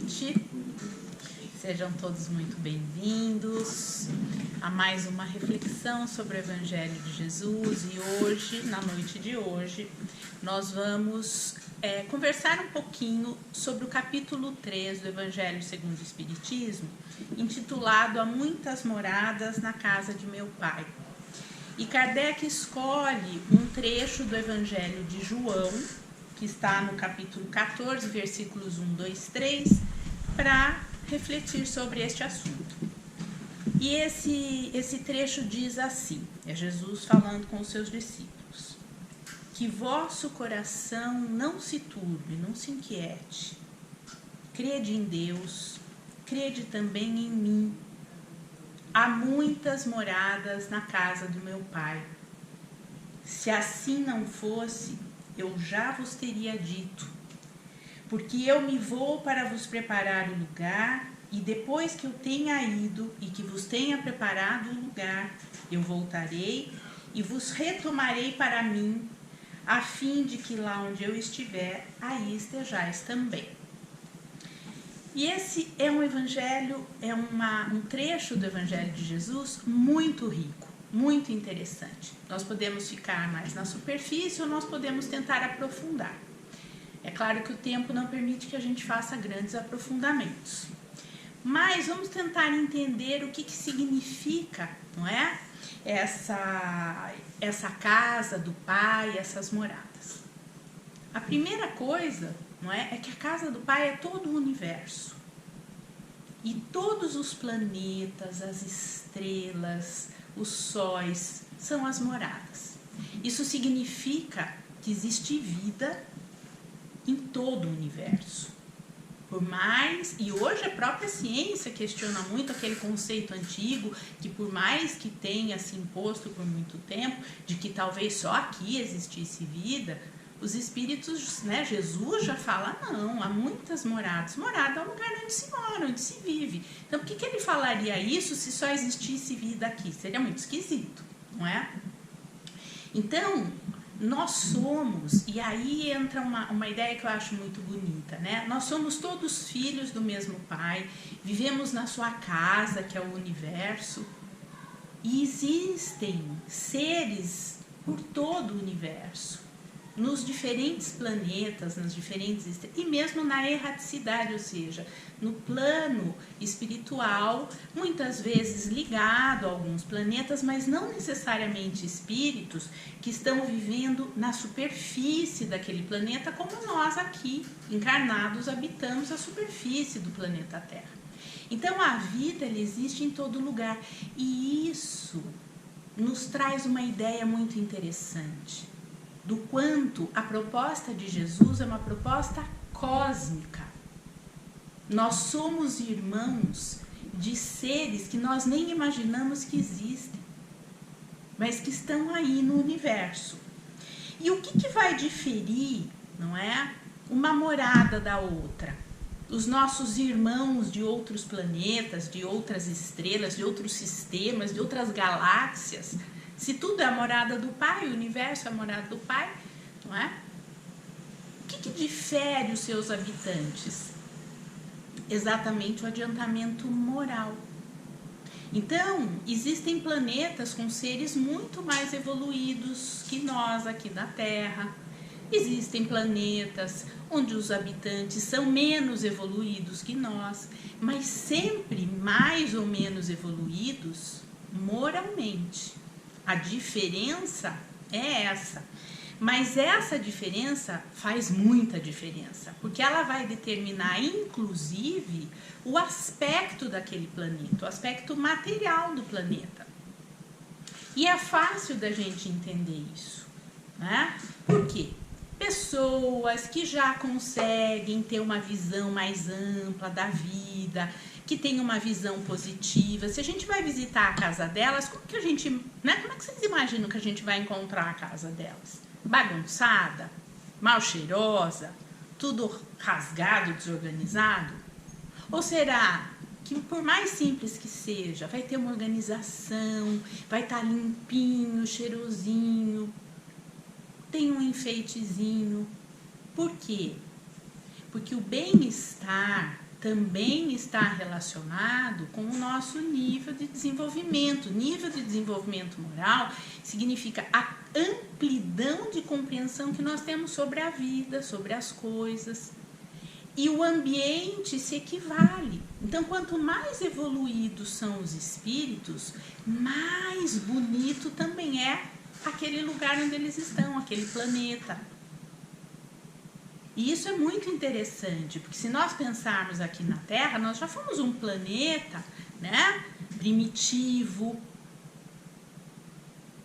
noite, sejam todos muito bem-vindos a mais uma reflexão sobre o Evangelho de Jesus. E hoje, na noite de hoje, nós vamos conversar um pouquinho sobre o capítulo 3 do Evangelho segundo o Espiritismo, intitulado Há Muitas Moradas na Casa de Meu Pai. E Kardec escolhe um trecho do Evangelho de João, que está no capítulo 14, versículos 1, 2, 3, para refletir sobre este assunto. E esse trecho diz assim, é Jesus falando com os seus discípulos: que vosso coração não se turbe, não se inquiete. Crede em Deus, crede também em mim. Há muitas moradas na casa do meu Pai. Se assim não fosse, eu já vos teria dito, porque eu me vou para vos preparar o lugar, e depois que eu tenha ido e que vos tenha preparado o lugar, eu voltarei e vos retomarei para mim, a fim de que lá onde eu estiver, aí estejais também. E esse é um evangelho, um trecho do Evangelho de Jesus muito rico, muito interessante. Nós podemos ficar mais na superfície ou nós podemos tentar aprofundar. É claro que o tempo não permite que a gente faça grandes aprofundamentos. Mas vamos tentar entender o que significa, não é? Essa casa do Pai, essas moradas. A primeira coisa, não é que a casa do Pai é todo o universo. E todos os planetas, as estrelas, os sóis, são as moradas. Isso significa que existe vida em todo o universo. Por mais, e hoje a própria ciência questiona muito aquele conceito antigo, que por mais que tenha se imposto por muito tempo, de que talvez só aqui existisse vida, os espíritos, né, Jesus já fala, não, há muitas moradas. Morada é um lugar onde se mora, onde se vive. Então, por que ele falaria isso se só existisse vida aqui? Seria muito esquisito, não é? Então, nós somos, e aí entra uma ideia que eu acho muito bonita, né? Nós somos todos filhos do mesmo Pai, vivemos na sua casa, que é o universo, e existem seres por todo o universo, nos diferentes planetas, nas diferentes estrelas, e mesmo na erraticidade, ou seja, no plano espiritual, muitas vezes ligado a alguns planetas, mas não necessariamente espíritos que estão vivendo na superfície daquele planeta, como nós aqui, encarnados, habitamos a superfície do planeta Terra. Então, a vida, ela existe em todo lugar, e isso nos traz uma ideia muito interessante, do quanto a proposta de Jesus é uma proposta cósmica. Nós somos irmãos de seres que nós nem imaginamos que existem, mas que estão aí no universo. E o que vai diferir, não é, uma morada da outra? Os nossos irmãos de outros planetas, de outras estrelas, de outros sistemas, de outras galáxias, se tudo é a morada do Pai, o universo é a morada do Pai, não é? O que difere os seus habitantes? Exatamente o adiantamento moral. Então, existem planetas com seres muito mais evoluídos que nós aqui na Terra. Existem planetas onde os habitantes são menos evoluídos que nós, mas sempre mais ou menos evoluídos moralmente. A diferença é essa, mas essa diferença faz muita diferença, porque ela vai determinar, inclusive, o aspecto daquele planeta, o aspecto material do planeta. E é fácil da gente entender isso, né? Por quê? Pessoas que já conseguem ter uma visão mais ampla da vida, que tem uma visão positiva. Se a gente vai visitar a casa delas, como que a gente, né? Como é que vocês imaginam que a gente vai encontrar a casa delas? Bagunçada, mal cheirosa, tudo rasgado, desorganizado? Ou será que, por mais simples que seja, vai ter uma organização, vai estar limpinho, cheirosinho, tem um enfeitezinho? Por quê? Porque o bem-estar também está relacionado com o nosso nível de desenvolvimento. Nível de desenvolvimento moral significa a amplidão de compreensão que nós temos sobre a vida, sobre as coisas. E o ambiente se equivale. Então, quanto mais evoluídos são os espíritos, mais bonito também é aquele lugar onde eles estão, aquele planeta. E isso é muito interessante, porque se nós pensarmos aqui na Terra, nós já fomos um planeta, né, primitivo,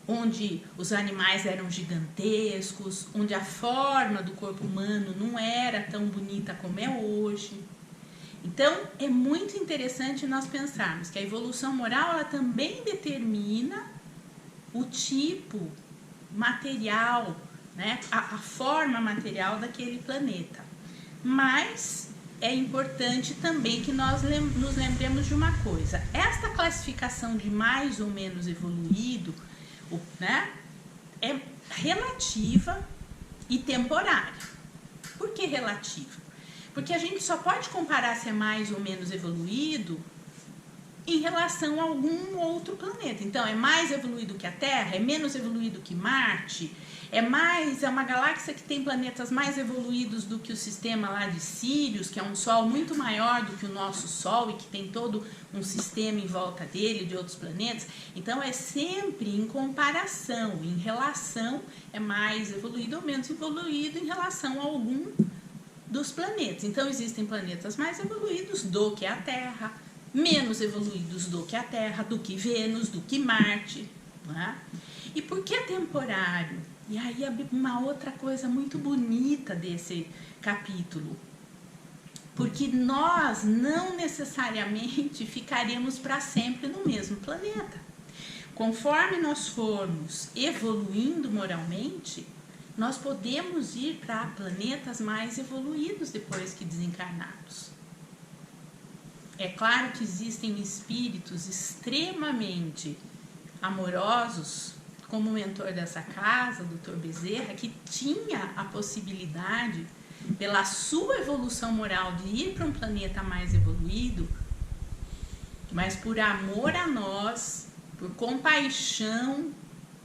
onde os animais eram gigantescos, onde a forma do corpo humano não era tão bonita como é hoje. Então, é muito interessante nós pensarmos que a evolução moral ela também determina o tipo material, né, a forma material daquele planeta. Mas é importante também que nós nos lembremos de uma coisa. Esta classificação de mais ou menos evoluído, né, é relativa e temporária. Por que relativa? Porque a gente só pode comparar se é mais ou menos evoluído em relação a algum outro planeta. Então, é mais evoluído que a Terra? É menos evoluído que Marte? É uma galáxia que tem planetas mais evoluídos do que o sistema lá de Sírius, que é um Sol muito maior do que o nosso Sol e que tem todo um sistema em volta dele, de outros planetas. Então, é sempre em comparação, em relação, é mais evoluído ou menos evoluído em relação a algum dos planetas. Então, existem planetas mais evoluídos do que a Terra, menos evoluídos do que a Terra, do que Vênus, do que Marte. Né? E por que temporário? E aí uma outra coisa muito bonita desse capítulo. Porque nós não necessariamente ficaremos para sempre no mesmo planeta. Conforme nós formos evoluindo moralmente, nós podemos ir para planetas mais evoluídos depois que desencarnarmos. É claro que existem espíritos extremamente amorosos, como o mentor dessa casa, o Dr. Bezerra, que tinha a possibilidade, pela sua evolução moral, de ir para um planeta mais evoluído, mas por amor a nós, por compaixão,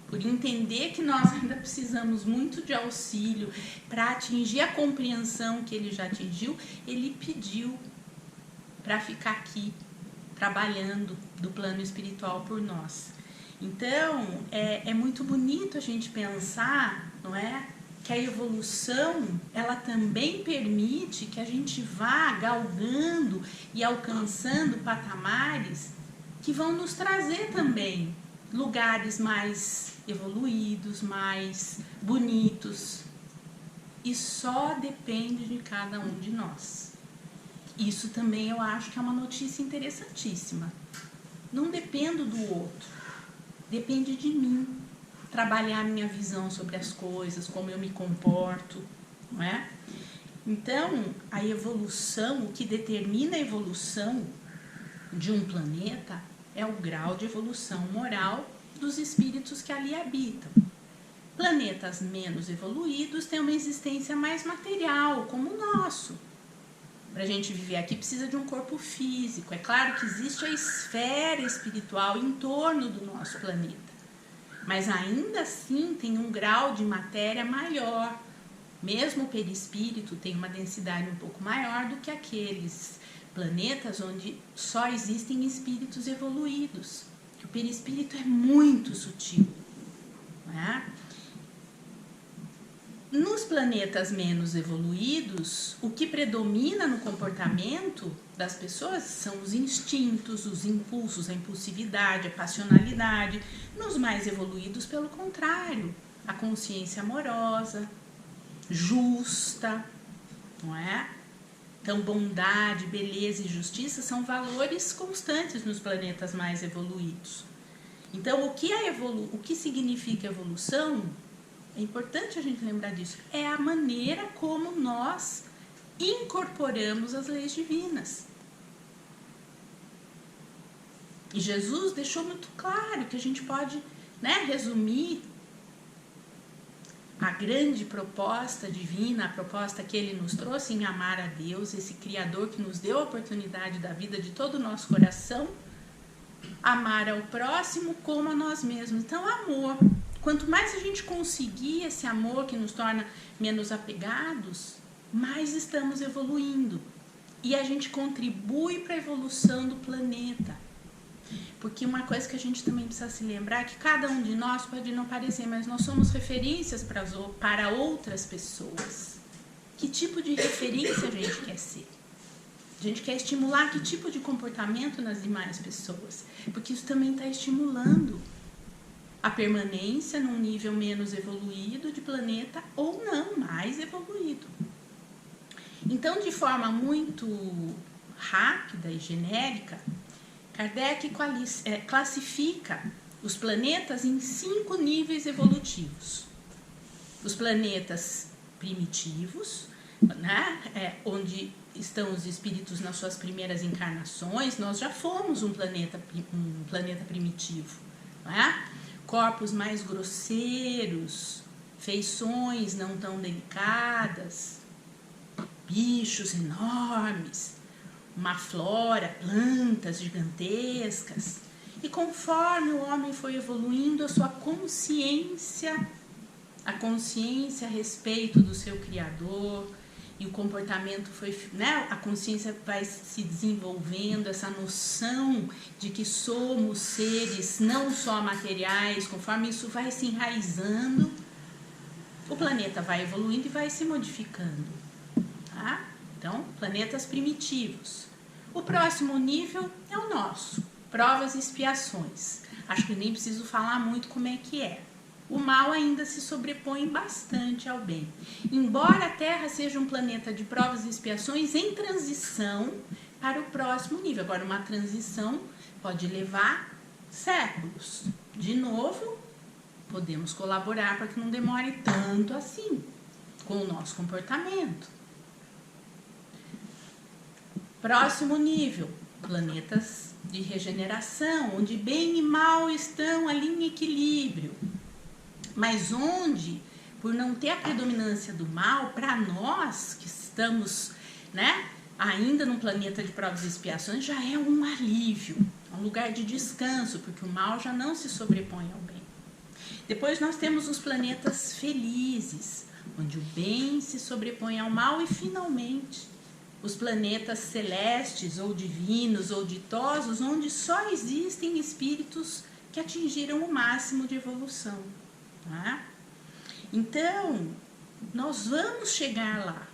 por entender que nós ainda precisamos muito de auxílio para atingir a compreensão que ele já atingiu, ele pediu para ficar aqui, trabalhando do plano espiritual por nós. Então, é muito bonito a gente pensar, não é? Que a evolução, ela também permite que a gente vá galgando e alcançando patamares que vão nos trazer também lugares mais evoluídos, mais bonitos. E só depende de cada um de nós. Isso também eu acho que é uma notícia interessantíssima. Não dependo do outro, depende de mim. Trabalhar a minha visão sobre as coisas, como eu me comporto, não é? Então, a evolução, o que determina a evolução de um planeta é o grau de evolução moral dos espíritos que ali habitam. Planetas menos evoluídos têm uma existência mais material, como o nosso. Para a gente viver aqui precisa de um corpo físico. É claro que existe a esfera espiritual em torno do nosso planeta. Mas ainda assim tem um grau de matéria maior. Mesmo o perispírito tem uma densidade um pouco maior do que aqueles planetas onde só existem espíritos evoluídos. O perispírito é muito sutil. Né? Nos planetas menos evoluídos, o que predomina no comportamento das pessoas são os instintos, os impulsos, a impulsividade, a passionalidade. Nos mais evoluídos, pelo contrário, a consciência amorosa, justa, não é? Então, bondade, beleza e justiça são valores constantes nos planetas mais evoluídos. Então, o que significa evolução? É importante a gente lembrar disso. É a maneira como nós incorporamos as leis divinas. E Jesus deixou muito claro que a gente pode, né, resumir a grande proposta divina, a proposta que Ele nos trouxe em amar a Deus, esse Criador que nos deu a oportunidade da vida de todo o nosso coração, amar ao próximo como a nós mesmos. Então, amor. Quanto mais a gente conseguir esse amor que nos torna menos apegados, mais estamos evoluindo. E a gente contribui para a evolução do planeta. Porque uma coisa que a gente também precisa se lembrar é que cada um de nós, pode não parecer, mas nós somos referências para outras pessoas. Que tipo de referência a gente quer ser? A gente quer estimular que tipo de comportamento nas demais pessoas? Porque isso também está estimulando a permanência num nível menos evoluído de planeta ou não, mais evoluído. Então, de forma muito rápida e genérica, Kardec classifica os planetas em 5 níveis evolutivos. Os planetas primitivos, né, onde estão os espíritos nas suas primeiras encarnações. Nós já fomos um planeta primitivo, né? Corpos mais grosseiros, feições não tão delicadas, bichos enormes, uma flora, plantas gigantescas. E conforme o homem foi evoluindo, a sua consciência, a respeito do seu Criador, e o comportamento foi, né, a consciência vai se desenvolvendo, essa noção de que somos seres não só materiais, conforme isso vai se enraizando, o planeta vai evoluindo e vai se modificando. Tá? Então, planetas primitivos. O próximo nível é o nosso, provas e expiações. Acho que nem preciso falar muito como é que é. O mal ainda se sobrepõe bastante ao bem. Embora a Terra seja um planeta de provas e expiações em transição para o próximo nível. Agora, uma transição pode levar séculos. De novo, podemos colaborar para que não demore tanto assim com o nosso comportamento. Próximo nível, planetas de regeneração, onde bem e mal estão ali em equilíbrio. Mas onde, por não ter a predominância do mal, para nós que estamos, né, ainda num planeta de provas e expiações, já é um alívio, um lugar de descanso, porque o mal já não se sobrepõe ao bem. Depois nós temos os planetas felizes, onde o bem se sobrepõe ao mal, e finalmente os planetas celestes ou divinos ou ditosos, onde só existem espíritos que atingiram o máximo de evolução. Tá? Então, nós vamos chegar lá.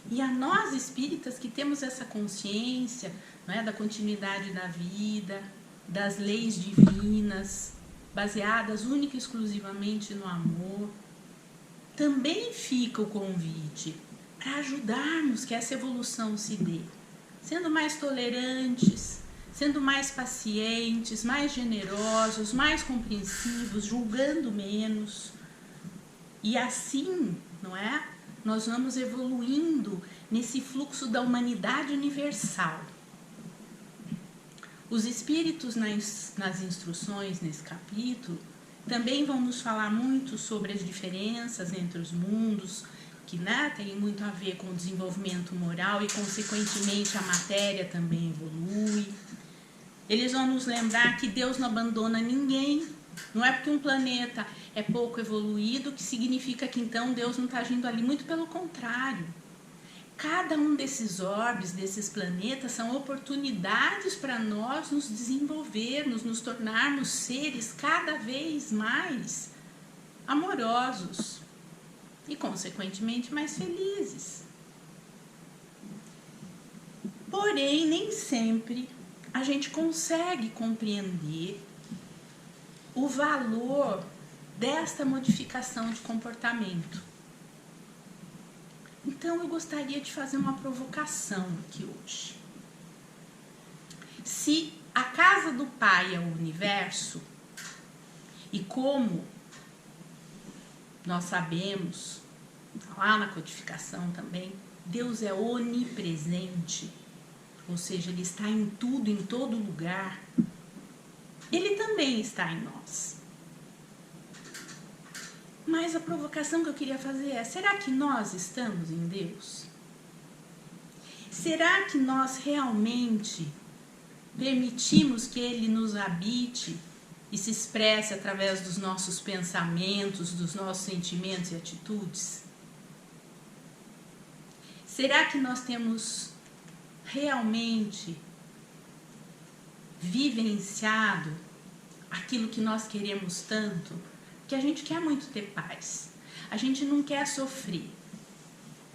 E a nós espíritas que temos essa consciência, né, da continuidade da vida, das leis divinas, baseadas única e exclusivamente no amor, também fica o convite para ajudarmos que essa evolução se dê, sendo mais tolerantes, sendo mais pacientes, mais generosos, mais compreensivos, julgando menos. E assim, não é? Nós vamos evoluindo nesse fluxo da humanidade universal. Os espíritos nas instruções nesse capítulo também vão nos falar muito sobre as diferenças entre os mundos, que, né, tem muito a ver com o desenvolvimento moral e, consequentemente, a matéria também evolui. Eles vão nos lembrar que Deus não abandona ninguém. Não é porque um planeta é pouco evoluído que significa que então Deus não está agindo ali. Muito pelo contrário. Cada um desses orbes, desses planetas, são oportunidades para nós nos desenvolvermos, nos tornarmos seres cada vez mais amorosos e, consequentemente, mais felizes. Porém, nem sempre a gente consegue compreender o valor desta modificação de comportamento. Então, eu gostaria de fazer uma provocação aqui hoje. Se a casa do Pai é o universo, e como nós sabemos, lá na codificação também, Deus é onipresente, ou seja, Ele está em tudo, em todo lugar, Ele também está em nós. Mas a provocação que eu queria fazer é: será que nós estamos em Deus? Será que nós realmente permitimos que Ele nos habite e se expresse através dos nossos pensamentos, dos nossos sentimentos e atitudes? Será que nós temos realmente vivenciado aquilo que nós queremos tanto? Que a gente quer muito ter paz, a gente não quer sofrer,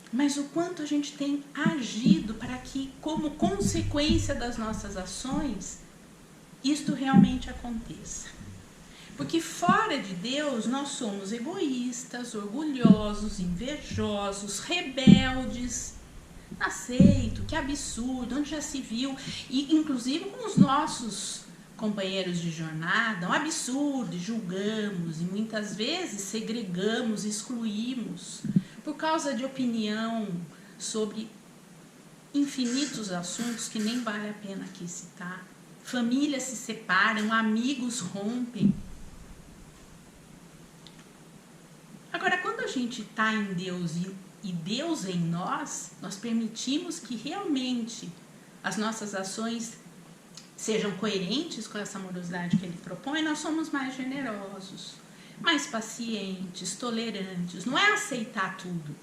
mas o quanto a gente tem agido para que, como consequência das nossas ações, isto realmente aconteça. Porque fora de Deus nós somos egoístas, orgulhosos, invejosos, rebeldes. Aceito, que absurdo, onde já se viu, e inclusive com os nossos companheiros de jornada, um absurdo, julgamos e muitas vezes segregamos, excluímos por causa de opinião sobre infinitos assuntos que nem vale a pena aqui citar. Famílias se separam, amigos rompem. Agora, quando a gente está em Deus e Deus em nós, nós permitimos que realmente as nossas ações sejam coerentes com essa amorosidade que Ele propõe, nós somos mais generosos, mais pacientes, tolerantes. Não é aceitar tudo,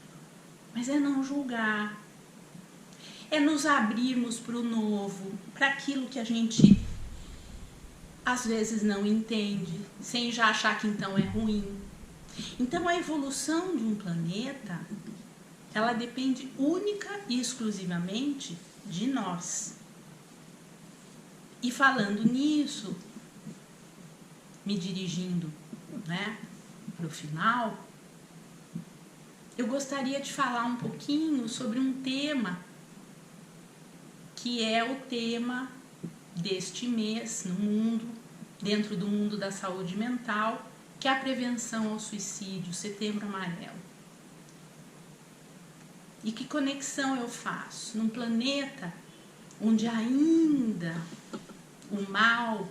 mas é não julgar. É nos abrirmos para o novo, para aquilo que a gente às vezes não entende, sem já achar que então é ruim. Então a evolução de um planeta, ela depende única e exclusivamente de nós. E falando nisso, me dirigindo, para o final, eu gostaria de falar um pouquinho sobre um tema que é o tema deste mês no mundo, dentro do mundo da saúde mental, que é a prevenção ao suicídio, Setembro Amarelo. E que conexão eu faço num planeta onde ainda o mal,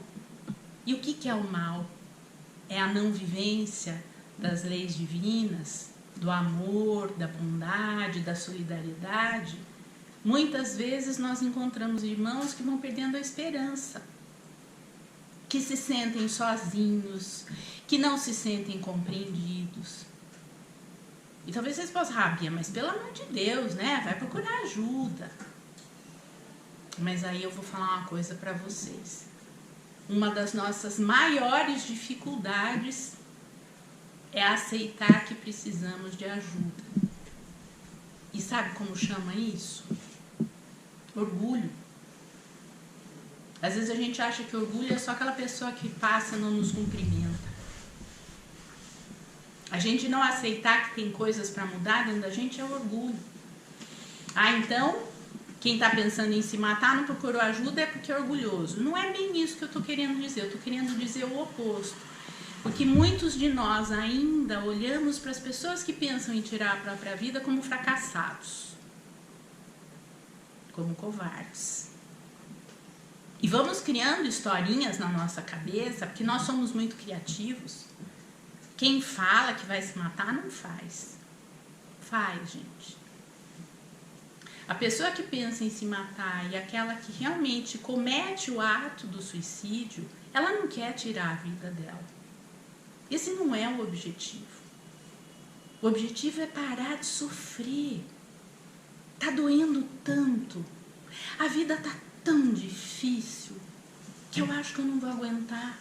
e o que é o mal? É a não vivência das leis divinas, do amor, da bondade, da solidariedade. Muitas vezes nós encontramos irmãos que vão perdendo a esperança, que se sentem sozinhos, que não se sentem compreendidos. E talvez vocês possam, Bia, mas pelo amor de Deus, vai procurar ajuda. Mas aí eu vou falar uma coisa para vocês. Uma das nossas maiores dificuldades é aceitar que precisamos de ajuda. E sabe como chama isso? Orgulho. Às vezes a gente acha que orgulho é só aquela pessoa que passa e não nos cumprimenta. A gente não aceitar que tem coisas para mudar dentro da gente é orgulho. Então, quem está pensando em se matar não procurou ajuda é porque é orgulhoso. Não é bem isso que eu estou querendo dizer. Eu estou querendo dizer o oposto. Porque muitos de nós ainda olhamos para as pessoas que pensam em tirar a própria vida como fracassados, como covardes. E vamos criando historinhas na nossa cabeça, porque nós somos muito criativos. Quem fala que vai se matar não faz. Faz, gente. A pessoa que pensa em se matar e aquela que realmente comete o ato do suicídio, ela não quer tirar a vida dela. Esse não é o objetivo. O objetivo é parar de sofrer. Tá doendo tanto. A vida tá tão difícil que eu acho que eu não vou aguentar.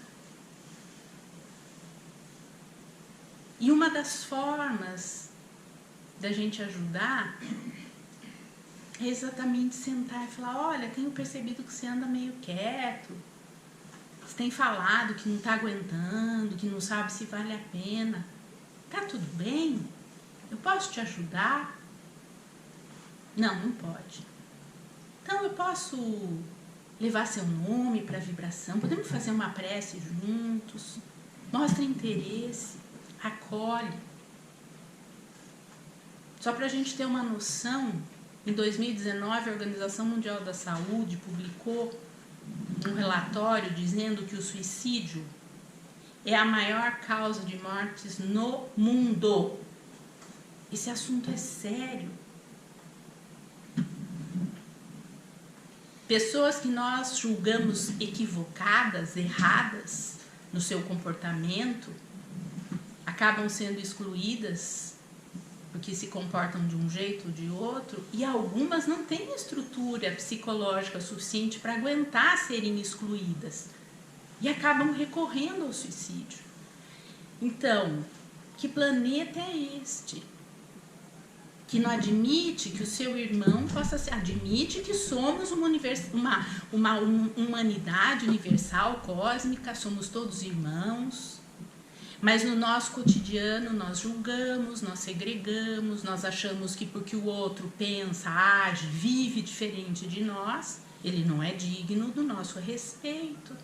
E uma das formas da gente ajudar é exatamente sentar e falar: olha, tenho percebido que você anda meio quieto, você tem falado que não está aguentando, que não sabe se vale a pena. Tá tudo bem? Eu posso te ajudar? Não pode. Então eu posso levar seu nome para a vibração, podemos fazer uma prece juntos, mostra interesse, acolhe. Só para a gente ter uma noção, em 2019 a Organização Mundial da Saúde publicou um relatório dizendo que o suicídio é a maior causa de mortes no mundo. Esse assunto é sério. Pessoas que nós julgamos equivocadas, erradas no seu comportamento, acabam sendo excluídas porque se comportam de um jeito ou de outro, e algumas não têm estrutura psicológica suficiente para aguentar serem excluídas e acabam recorrendo ao suicídio. Então, que planeta é este? Que não admite que o seu irmão possa ser, admite que somos uma humanidade universal, cósmica, somos todos irmãos, mas no nosso cotidiano nós julgamos, nós segregamos, nós achamos que porque o outro pensa, age, vive diferente de nós, ele não é digno do nosso respeito.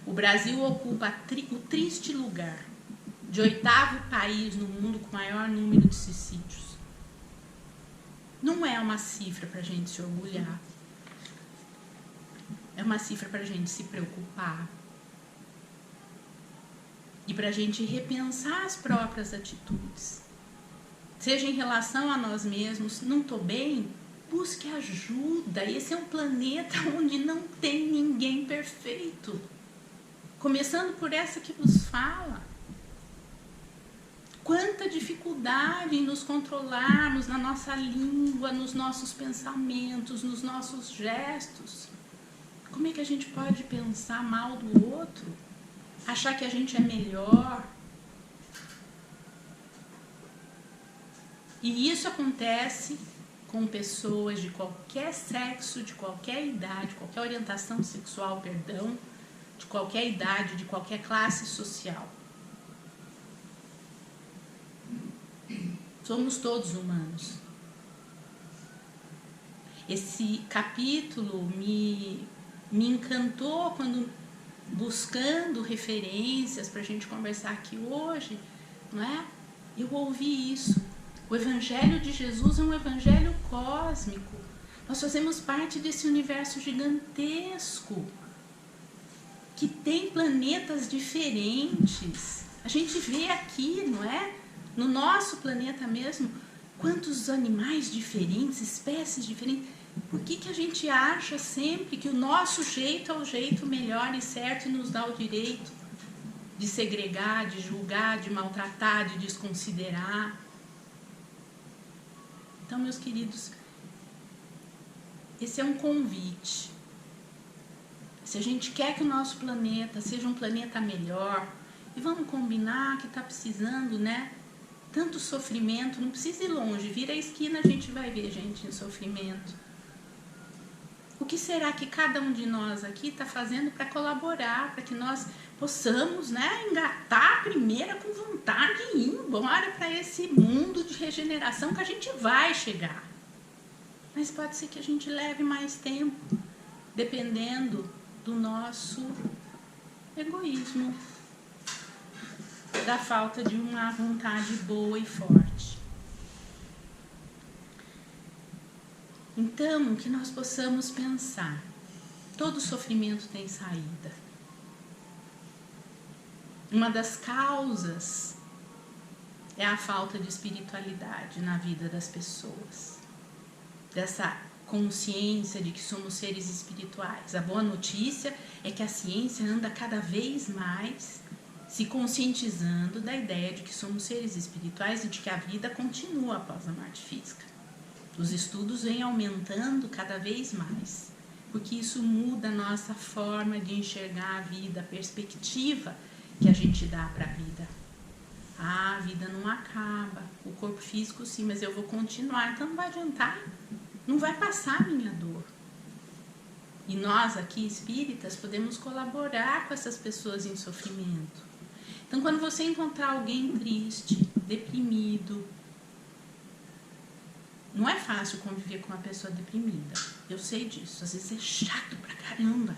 O Brasil ocupa o triste lugar de 8º país no mundo com maior número de suicídios. Não é uma cifra para a gente se orgulhar. É uma cifra para a gente se preocupar. E para a gente repensar as próprias atitudes. Seja em relação a nós mesmos, não estou bem, busque ajuda. Esse é um planeta onde não tem ninguém perfeito. Começando por essa que vos fala. Quanta dificuldade em nos controlarmos na nossa língua, nos nossos pensamentos, nos nossos gestos. Como é que a gente pode pensar mal do outro? Achar que a gente é melhor? E isso acontece com pessoas de qualquer sexo, de qualquer idade, qualquer orientação sexual, perdão, de qualquer idade, de qualquer classe social. Somos todos humanos. Esse capítulo me encantou quando, buscando referências para a gente conversar aqui hoje, não é? Eu ouvi isso. O Evangelho de Jesus é um evangelho cósmico. Nós fazemos parte desse universo gigantesco que tem planetas diferentes. A gente vê aqui, não é? No nosso planeta mesmo, quantos animais diferentes, espécies diferentes. Por que a gente acha sempre que o nosso jeito é o jeito melhor e certo e nos dá o direito de segregar, de julgar, de maltratar, de desconsiderar? Então, meus queridos, esse é um convite. Se a gente quer que o nosso planeta seja um planeta melhor, e vamos combinar que está precisando, né? Tanto sofrimento, não precisa ir longe, vira a esquina, a gente vai ver gente em sofrimento. O que será que cada um de nós aqui está fazendo para colaborar, para que nós possamos, né, engatar a primeira com vontade e ir embora para esse mundo de regeneração que a gente vai chegar. Mas pode ser que a gente leve mais tempo, dependendo do nosso egoísmo, da falta de uma vontade boa e forte. Então, que nós possamos pensar, todo sofrimento tem saída. Uma das causas é a falta de espiritualidade na vida das pessoas, dessa consciência de que somos seres espirituais. A boa notícia é que a ciência anda cada vez mais se conscientizando da ideia de que somos seres espirituais e de que a vida continua após a morte física. Os estudos vêm aumentando cada vez mais, porque isso muda a nossa forma de enxergar a vida, a perspectiva que a gente dá para a vida. Ah, a vida não acaba, o corpo físico sim, mas eu vou continuar, então não vai adiantar, não vai passar a minha dor. E nós aqui, espíritas, podemos colaborar com essas pessoas em sofrimento. Então, quando você encontrar alguém triste, deprimido, não é fácil conviver com uma pessoa deprimida. Eu sei disso. Às vezes é chato pra caramba.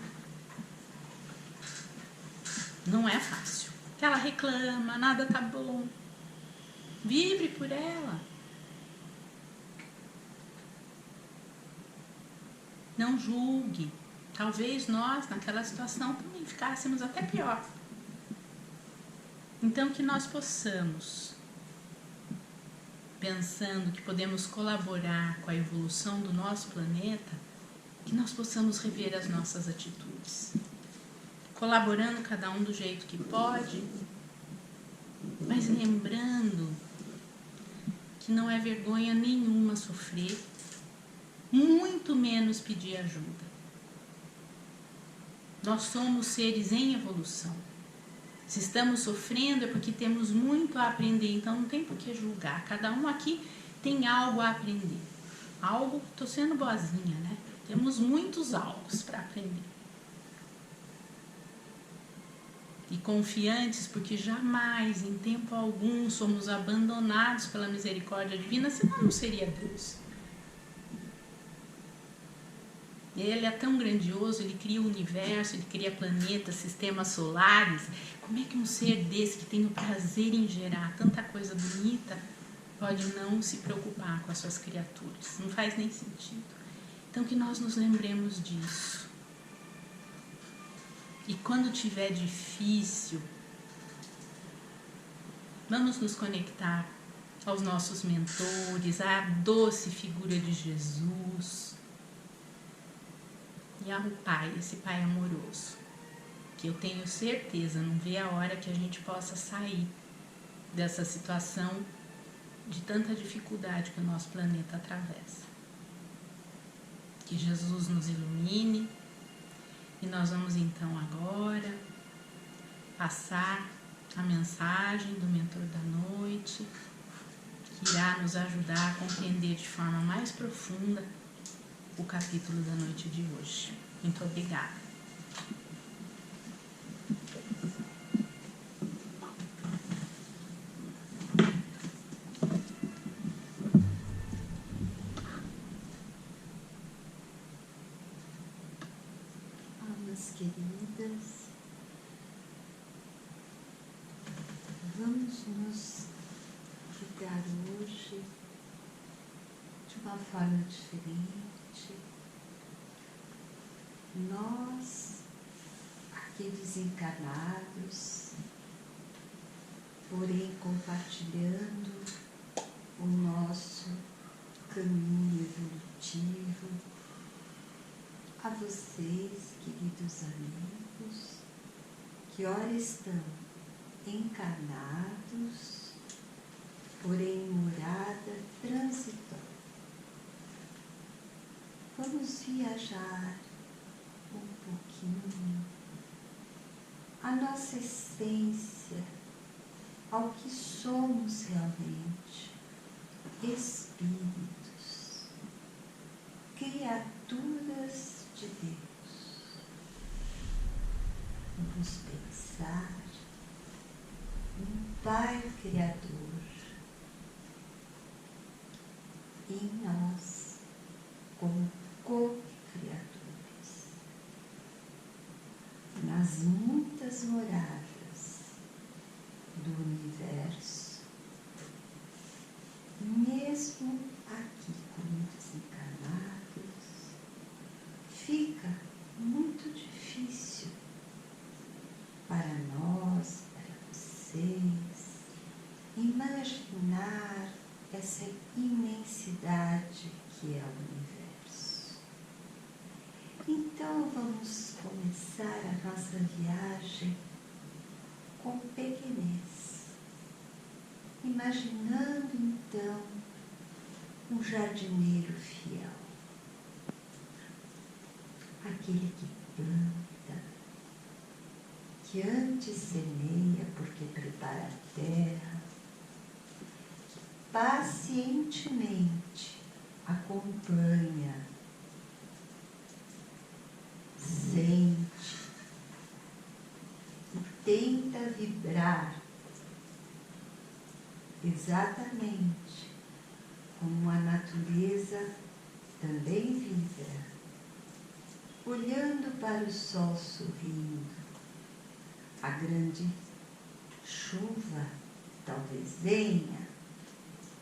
Não é fácil. Que ela reclama, nada tá bom. Vibre por ela. Não julgue. Talvez nós, naquela situação, também ficássemos até pior. Então, que nós possamos, pensando que podemos colaborar com a evolução do nosso planeta, que nós possamos rever as nossas atitudes, colaborando cada um do jeito que pode, mas lembrando que não é vergonha nenhuma sofrer, muito menos pedir ajuda. Nós somos seres em evolução. Se estamos sofrendo é porque temos muito a aprender, então não tem por que julgar. Cada um aqui tem algo a aprender. Algo, estou sendo boazinha, né? Temos muitos algos para aprender. E confiantes, porque jamais, em tempo algum, somos abandonados pela misericórdia divina, senão não seria Deus. Ele é tão grandioso, ele cria o universo, ele cria planetas, sistemas solares. Como é que um ser desse, que tem o prazer em gerar tanta coisa bonita, pode não se preocupar com as suas criaturas? Não faz nem sentido. Então, que nós nos lembremos disso. E quando tiver difícil, vamos nos conectar aos nossos mentores, à doce figura de Jesus e ao Pai, esse Pai amoroso, que eu tenho certeza, não vê a hora que a gente possa sair dessa situação de tanta dificuldade que o nosso planeta atravessa. Que Jesus nos ilumine. E nós vamos então agora passar a mensagem do Mentor da Noite, que irá nos ajudar a compreender de forma mais profunda o capítulo da noite de hoje. Muito obrigada. Queridas, vamos nos cuidar hoje de uma forma diferente. Nós, aqui desencarnados, porém compartilhando o nosso caminho evolutivo, a vocês, queridos amigos, que ora estão encarnados, porém em morada transitória. Vamos viajar um pouquinho a nossa essência, ao que somos realmente, espíritos, criaturas de Deus. Vamos pensar um Pai Criador em nós como co-criadores, nas muitas moradas do universo, mesmo aqui como desencarnados. Fica muito difícil para nós, para vocês, imaginar essa imensidade que é o universo. Então vamos começar a nossa viagem com pequenez, imaginando então um jardineiro fiel. Aquele que planta, que antes semeia porque prepara a terra, que pacientemente acompanha, sente e tenta vibrar exatamente como a natureza também vibra, olhando para o sol sorrindo. A grande chuva talvez venha,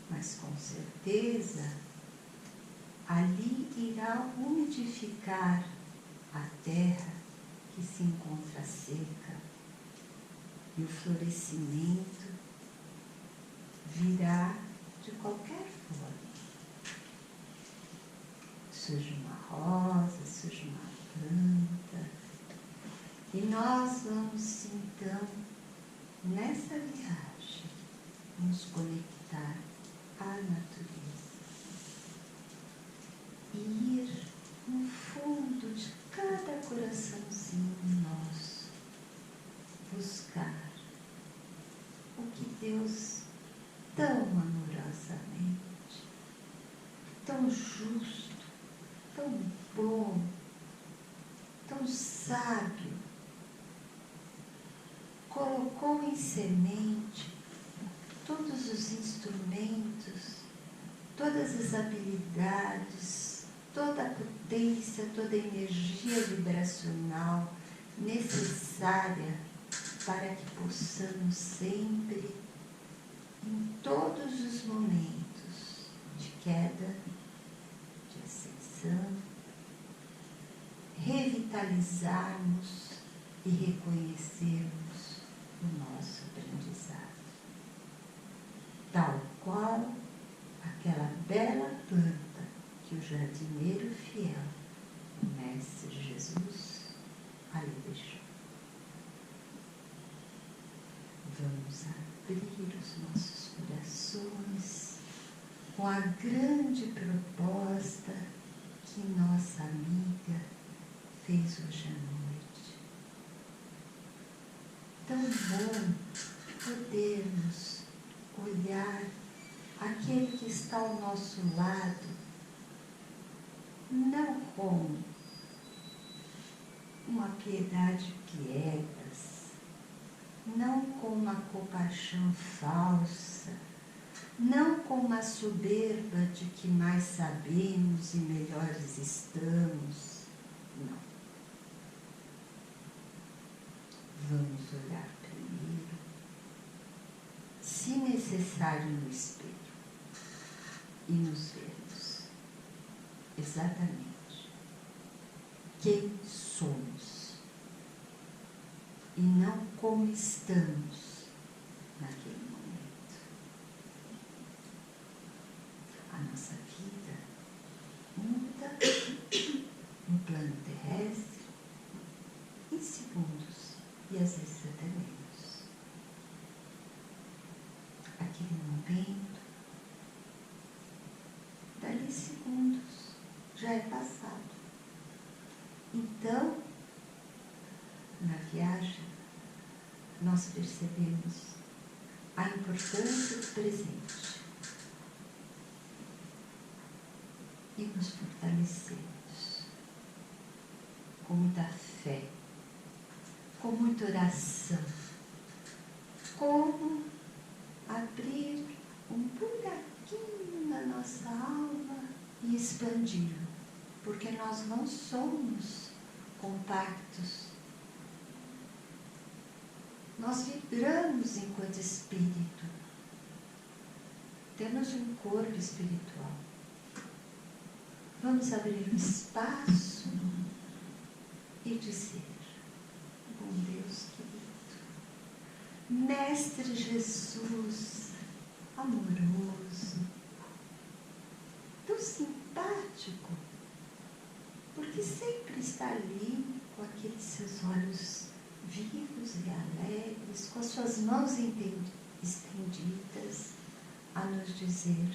mas com certeza ali irá umidificar a terra que se encontra seca e o florescimento virá de qualquer forma. Surge uma rosa, surge uma planta, e nós vamos então, nessa viagem, nos conectar à natureza e ir no fundo de cada coraçãozinho nosso, buscar o que Deus tão amorosamente, tão justo, tão bom, tão sábio, colocou em semente todos os instrumentos, todas as habilidades, toda a potência, toda a energia vibracional necessária para que possamos sempre, em todos os momentos de queda, de ascensão, revitalizarmos e reconhecermos o nosso aprendizado. Tal qual aquela bela planta que o jardineiro fiel, o Mestre Jesus, ali deixou. Vamos abrir os nossos corações com a grande proposta que nossa amiga fez hoje à noite. Tão bom podermos olhar aquele que está ao nosso lado, não com uma piedade piegas, não com uma compaixão falsa, não com uma soberba de que mais sabemos e melhores estamos. Não. Vamos olhar primeiro, se necessário, no espelho e nos vermos exatamente quem somos e não como estamos naquele momento. A nossa vida muda no plano terrestre em segundos e às vezes até menos. Aquele momento, dali segundos, já é passado. Então, na viagem, nós percebemos a importância do presente e nos fortalecemos com muita fé, com muita oração, como abrir um buraquinho na nossa alma e expandi-lo, porque nós não somos compactos. Nós vibramos enquanto espírito. Temos um corpo espiritual. Vamos abrir um espaço e dizer: bom Deus querido, Mestre Jesus, amoroso, tão simpático, porque sempre está ali com aqueles seus olhos vivos e alegres, com as suas mãos estendidas, a nos dizer: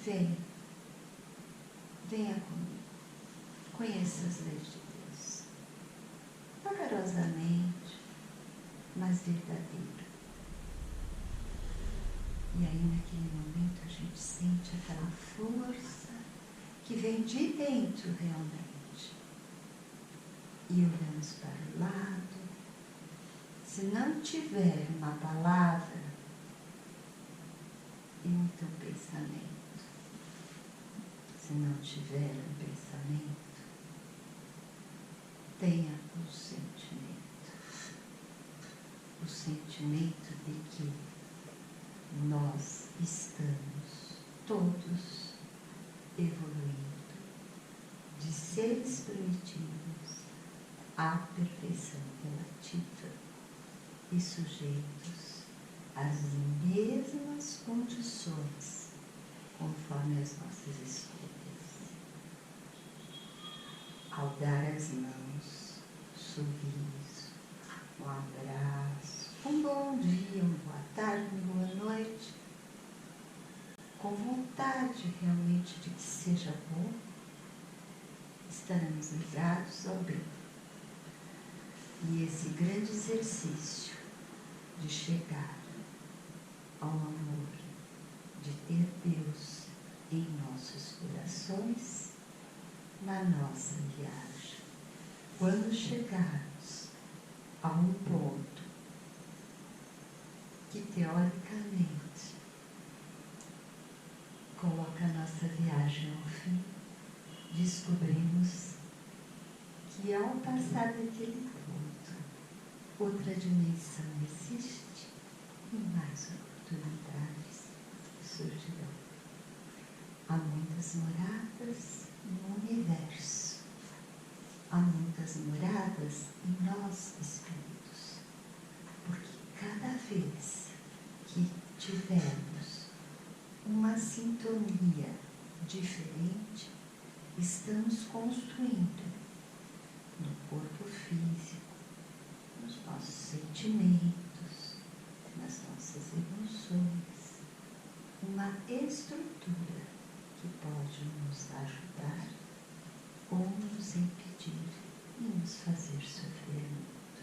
venha, venha comigo, conheça as leis de Deus, vagarosamente, mas verdadeiro. E aí naquele momento a gente sente aquela força que vem de dentro realmente. E olhamos para o lado. Se não tiver uma palavra, então pensamento. Se não tiver um pensamento, tenha o sentimento. O sentimento de que nós estamos todos evoluindo de seres primitivos à perfeição relativa e sujeitos às mesmas condições conforme as nossas escolhas. Ao dar as mãos, sorriso, um abraço, um bom dia, uma boa tarde, uma boa noite, com vontade realmente de que seja bom, estaremos ligados ao bem. E esse grande exercício de chegar ao amor, de ter Deus em nossos corações, na nossa viagem. Quando chegarmos a um ponto que teoricamente coloca a nossa viagem ao fim, descobrimos que ao passar daquele ponto, outra dimensão existe e mais oportunidades surgirão. Há muitas moradas no universo, há muitas moradas em nós espíritos, porque cada vez que tivermos uma sintonia diferente, estamos construindo no corpo físico, nos nossos sentimentos, nas nossas emoções, uma estrutura que pode nos ajudar ou nos impedir e nos fazer sofrer muito.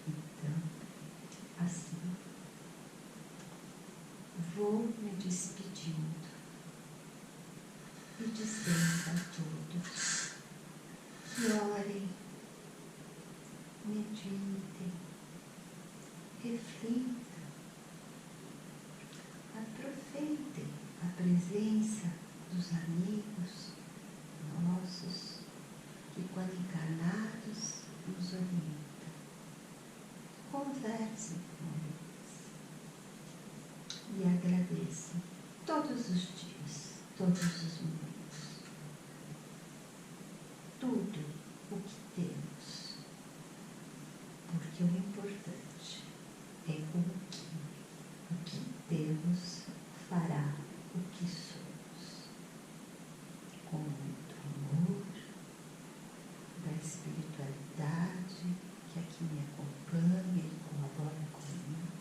Então, assim, vou me despedindo e dizendo a todos que orem, meditem, reflitam, aproveitem a presença dos amigos nossos que, quando encarnados, nos orientam. Conversem com eles e agradeçam todos os dias, todos os momentos, tudo o que temos, porque o importante é o que temos fará o que somos, com muito amor da espiritualidade que aqui me acompanha e colabora comigo.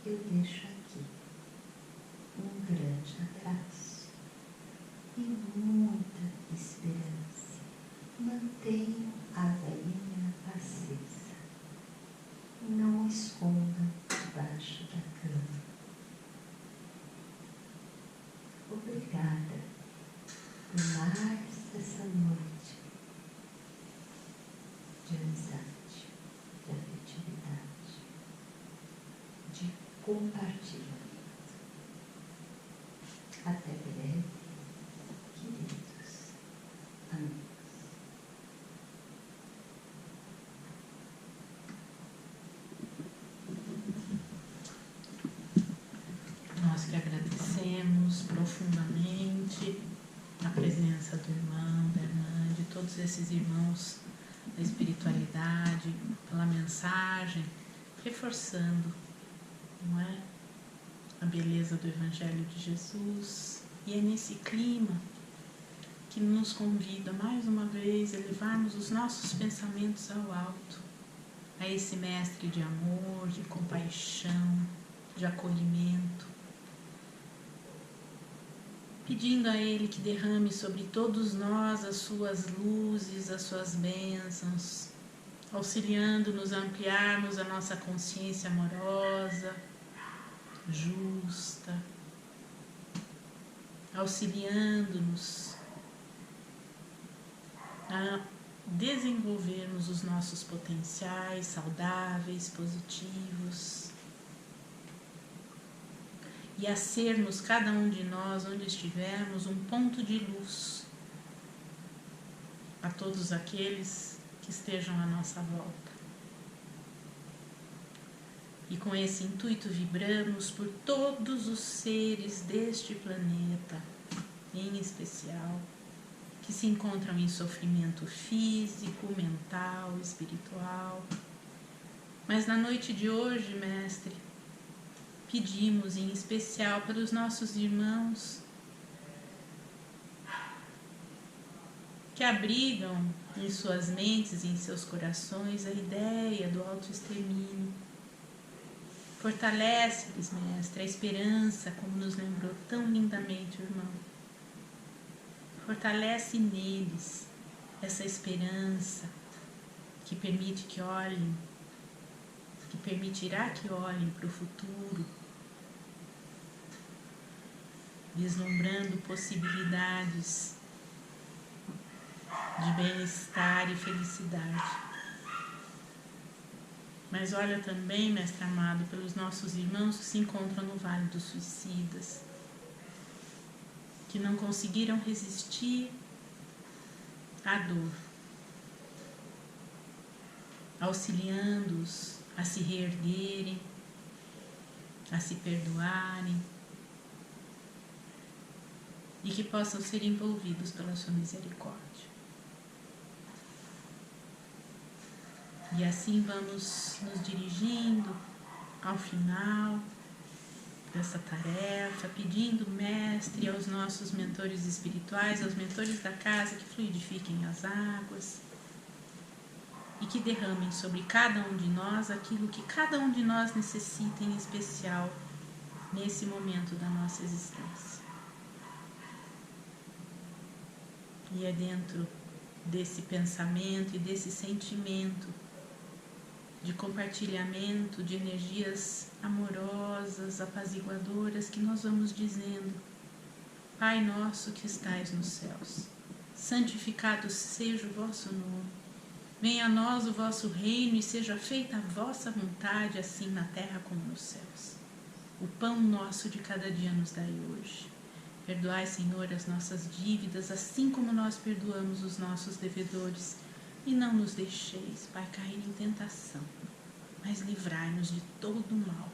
Eu deixo aqui um grande abraço e muita esperança. Mantenham a velhinha acesa. Não escondam debaixo da cama. Obrigada por mais essa noite de amizade, de afetividade, de compartilhamento. Até breve, queridos amigos. Nós que agradecemos profundamente a presença do irmão, da irmã, de todos esses irmãos da espiritualidade, pela mensagem, reforçando, não é? A beleza do Evangelho de Jesus. E é nesse clima que nos convida mais uma vez a levarmos os nossos pensamentos ao alto, a esse mestre de amor, de compaixão, de acolhimento, pedindo a Ele que derrame sobre todos nós as suas luzes, as suas bênçãos, auxiliando-nos a ampliarmos a nossa consciência amorosa, justa, auxiliando-nos a desenvolvermos os nossos potenciais saudáveis, positivos, e a sermos, cada um de nós, onde estivermos, um ponto de luz a todos aqueles que estejam à nossa volta. E com esse intuito vibramos por todos os seres deste planeta, em especial, que se encontram em sofrimento físico, mental, espiritual. Mas na noite de hoje, Mestre, pedimos em especial para os nossos irmãos que abrigam em suas mentes e em seus corações a ideia do autoextermínio. Fortalece-lhes, Mestre, a esperança, como nos lembrou tão lindamente o irmão. Fortalece neles essa esperança que permite que olhem, que permitirá que olhem para o futuro, vislumbrando possibilidades de bem-estar e felicidade. Mas olha também, Mestre amado, pelos nossos irmãos que se encontram no Vale dos Suicidas, que não conseguiram resistir à dor, auxiliando-os a se reerguerem, a se perdoarem e que possam ser envolvidos pela sua misericórdia. E assim vamos nos dirigindo ao final dessa tarefa, pedindo, Mestre, aos nossos mentores espirituais, aos mentores da casa, que fluidifiquem as águas e que derramem sobre cada um de nós aquilo que cada um de nós necessita em especial nesse momento da nossa existência. E é dentro desse pensamento e desse sentimento de compartilhamento de energias amorosas, apaziguadoras, que nós vamos dizendo: Pai nosso que estais nos céus, santificado seja o vosso nome. Venha a nós o vosso reino e seja feita a vossa vontade, assim na terra como nos céus. O pão nosso de cada dia nos dai hoje. Perdoai, Senhor, as nossas dívidas, assim como nós perdoamos os nossos devedores. E não nos deixeis, Pai, cair em tentação, mas livrai-nos de todo o mal.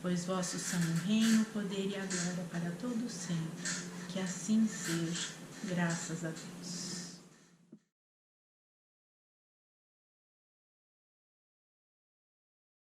Pois vossos são o reino, o poder e a glória para todo sempre. Que assim seja, graças a Deus.